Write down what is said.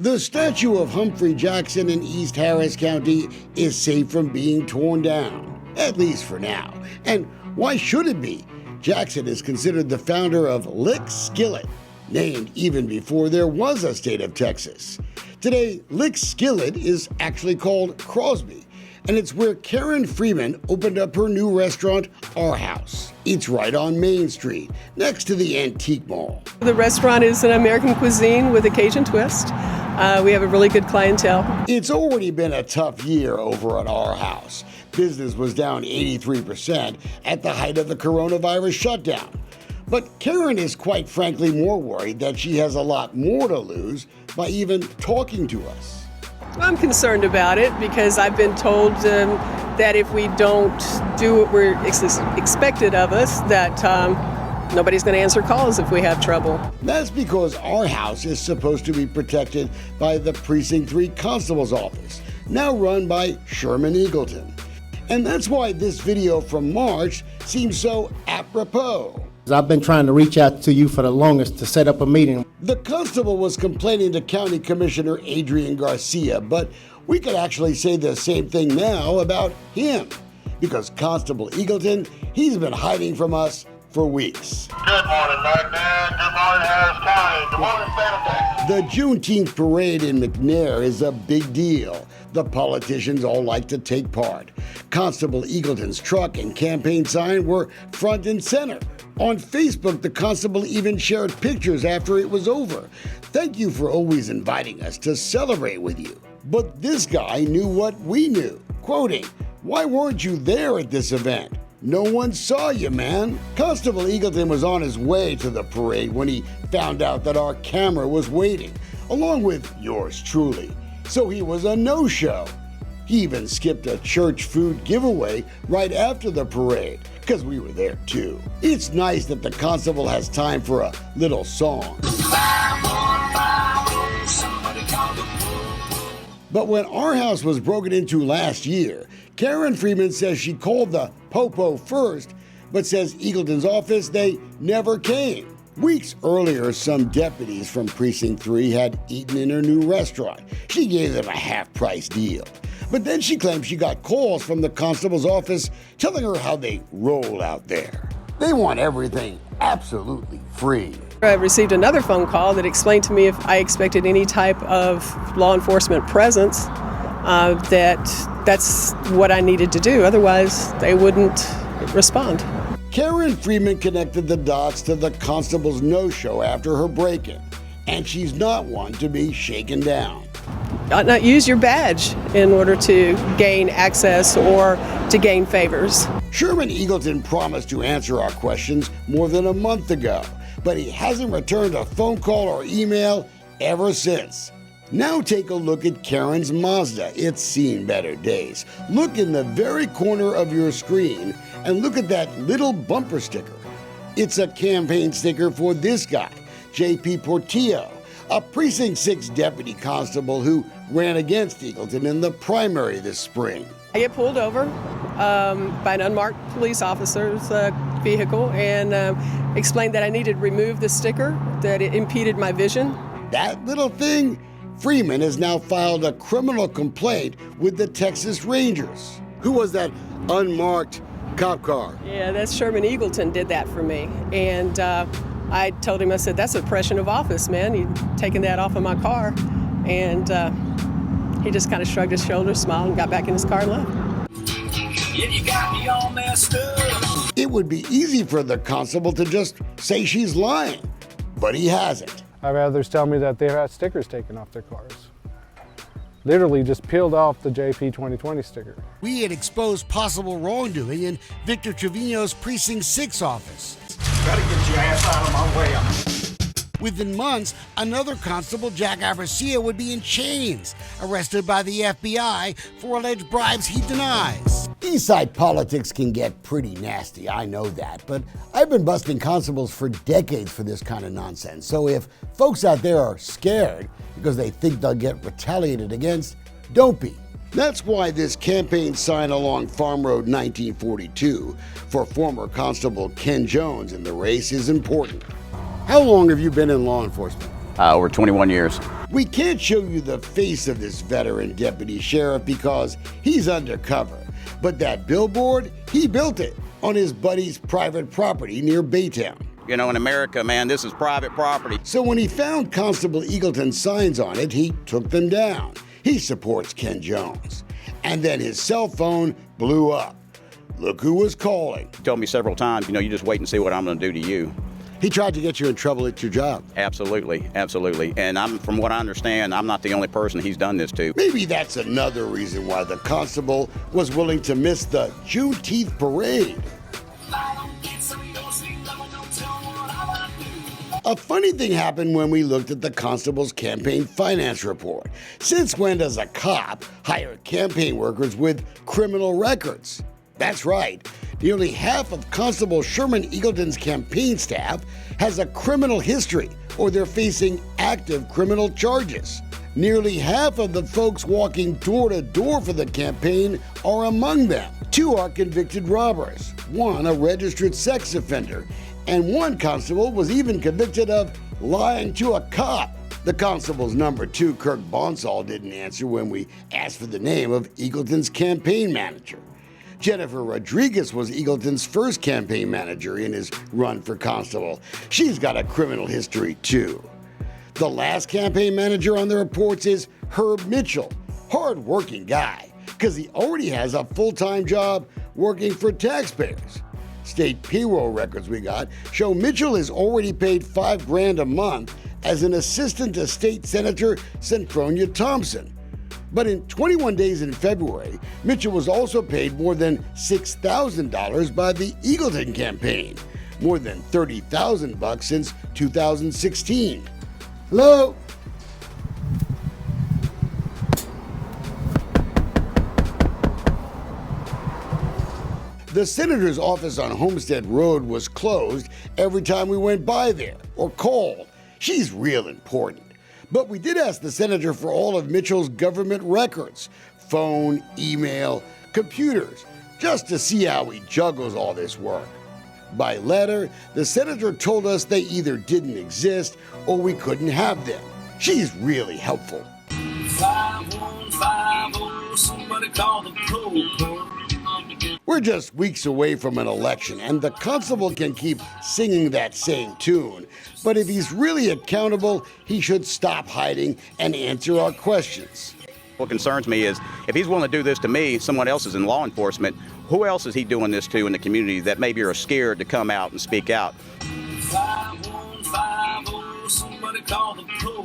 The statue of Humphrey Jackson in East Harris County is safe from being torn down, at least for now. And why should it be? Jackson is considered the founder of Lick Skillet, named even before there was a state of Texas. Today, Lick Skillet is actually called Crosby, and it's where Karen Freeman opened up her new restaurant, Our House. It's right on Main Street, next to the Antique Mall. The restaurant is an American cuisine with a Cajun twist. We have a really good clientele. It's already been a tough year over at Our House. Business was down 83% at the height of the coronavirus shutdown. But Karen is quite frankly more worried that she has a lot more to lose by even talking to us. I'm concerned about it because I've been told that if we don't do what we're expected of us, that nobody's going to answer calls if we have trouble. That's because Our House is supposed to be protected by the Precinct 3 Constable's Office, now run by Sherman Eagleton. And that's why this video from March seems so apropos. I've been trying to reach out to you for the longest to set up a meeting. The constable was complaining to County Commissioner Adrian Garcia, but we could actually say the same thing now about him, because Constable Eagleton, he's been hiding from us for weeks. Good morning, McNair. Good morning, Harris County. Good morning, State of Texas. The Juneteenth parade in McNair is a big deal. The politicians all like to take part. Constable Eagleton's truck and campaign sign were front and center. On Facebook, the constable even shared pictures after it was over. Thank you for always inviting us to celebrate with you. But this guy knew what we knew. Quoting, "Why weren't you there at this event? No one saw you, man." Constable Eagleton was on his way to the parade when he found out that our camera was waiting, along with yours truly. So he was a no-show. He even skipped a church food giveaway right after the parade, because we were there too. It's nice that the constable has time for a little song. But when Our House was broken into last year, Karen Freeman says she called the Popo first, but says Eagleton's office, they never came. Weeks earlier, some deputies from Precinct 3 had eaten in her new restaurant. She gave them a half-price deal. But then she claimed she got calls from the constable's office telling her how they roll out there. They want everything absolutely free. I received another phone call that explained to me if I expected any type of law enforcement presence, that's what I needed to do. Otherwise, they wouldn't respond. Karen Freeman connected the dots to the constable's no-show after her break-in, and she's not one to be shaken down. Not use your badge in order to gain access or to gain favors. Sherman Eagleton promised to answer our questions more than a month ago, but he hasn't returned a phone call or email ever since. Now take a look at Karen's Mazda. It's seen better days. Look in the very corner of your screen and look at that little bumper sticker. It's a campaign sticker for this guy, J.P. Portillo, a Precinct 6 deputy constable who ran against Eagleton in the primary this spring. I get pulled over by an unmarked police officer's vehicle and explained that I needed to remove the sticker, that it impeded my vision. That little thing? Freeman has now filed a criminal complaint with the Texas Rangers. Who was that unmarked cop car? Yeah, that's Sherman Eagleton did that for me. And I told him, I said, that's oppression of office, man. You'd taken that off of my car. And he just kind of shrugged his shoulders, smiled, and got back in his car and left. Yeah, you got me all messed up. It would be easy for the constable to just say she's lying, but he hasn't. I've had others tell me that they've had stickers taken off their cars. Literally just peeled off the JP 2020 sticker. We had exposed possible wrongdoing in Victor Trevino's Precinct 6 office. Gotta get your ass out of my way. Within months, another constable, Jack Aversia, would be in chains, arrested by the FBI for alleged bribes he denies. Eastside politics can get pretty nasty, I know that, but I've been busting constables for decades for this kind of nonsense. So if folks out there are scared because they think they'll get retaliated against, don't be. That's why this campaign sign along Farm Road 1942 for former Constable Ken Jones in the race is important. How long have you been in law enforcement? Over 21 years. We can't show you the face of this veteran deputy sheriff because he's undercover, but that billboard, he built it on his buddy's private property near Baytown. You know, in America, man, this is private property. So when he found Constable Eagleton's signs on it, he took them down. He supports Ken Jones. And then his cell phone blew up. Look who was calling. He told me several times, you know, you just wait and see what I'm going to do to you. He tried to get you in trouble at your job. Absolutely, absolutely. And from what I understand, I'm not the only person he's done this to. Maybe that's another reason why the constable was willing to miss the Juneteenth parade. A funny thing happened when we looked at the constable's campaign finance report. Since when does a cop hire campaign workers with criminal records? That's right. Nearly half of Constable Sherman Eagleton's campaign staff has a criminal history, or they're facing active criminal charges. Nearly half of the folks walking door to door for the campaign are among them. 2 are convicted robbers, 1 a registered sex offender, and 1 constable was even convicted of lying to a cop. The constable's number 2, Kirk Bonsall, didn't answer when we asked for the name of Eagleton's campaign manager. Jennifer Rodriguez was Eagleton's first campaign manager in his run for constable. She's got a criminal history too. The last campaign manager on the reports is Herb Mitchell, hard-working guy, because he already has a full-time job working for taxpayers. State payroll records we got show Mitchell is already paid $5 grand a month as an assistant to State Senator Centronia Thompson. But in 21 days in February, Mitchell was also paid more than $6,000 by the Eagleton campaign, more than $30,000 since 2016. Hello? The senator's office on Homestead Road was closed every time we went by there or called. She's real important. But we did ask the senator for all of Mitchell's government records, phone, email, computers, just to see how he juggles all this work. By letter, the senator told us they either didn't exist or we couldn't have them. She's really helpful. 5150, somebody call the pro. We're just weeks away from an election, and the constable can keep singing that same tune. But if he's really accountable, he should stop hiding and answer our questions. What concerns me is if he's willing to do this to me, someone else is in law enforcement, who else is he doing this to in the community that maybe are scared to come out and speak out? 5150, somebody call the pro.